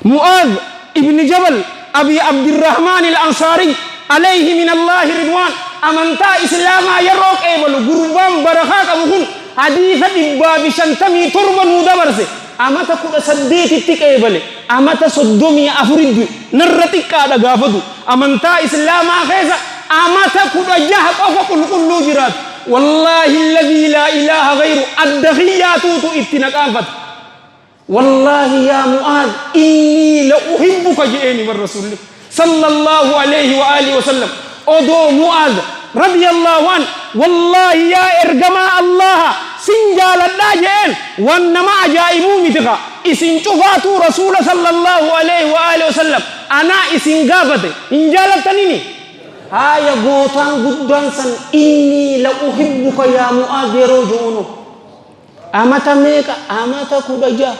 Mu'adh ibn Jabal Abi Abdurrahman al-Ansari alaihi minallahi ridwan amantaa islaamaa yeroo qeebalu gurbaan barakaa qabu kun hadiisa 557 nuu dabarse amata 18tti qeebale amata 34 narra xiqqaadha gaafatu amantaa islaamaa keessa amata 16 qofa qulqulluu jiraatu wallahi alladhi la ilaha ghayru addakhiyatutu ittinaqafat wallahi ya Mu'adh inni la uhibbuka ji'ani min rasulillah sallallahu alaihi wa alihi wasallam odo Mu'adh radiyallahu an wallahi ya ergama Allah sinjaladha jeen wannama ajaibu mitika isin cufatu rasul sallallahu alaihi wa alihi wasallam ana isin gafate injalatanini haya gotan guddan san inni la uhibbuka ya Mu'adh rojono amata meka amata kudaja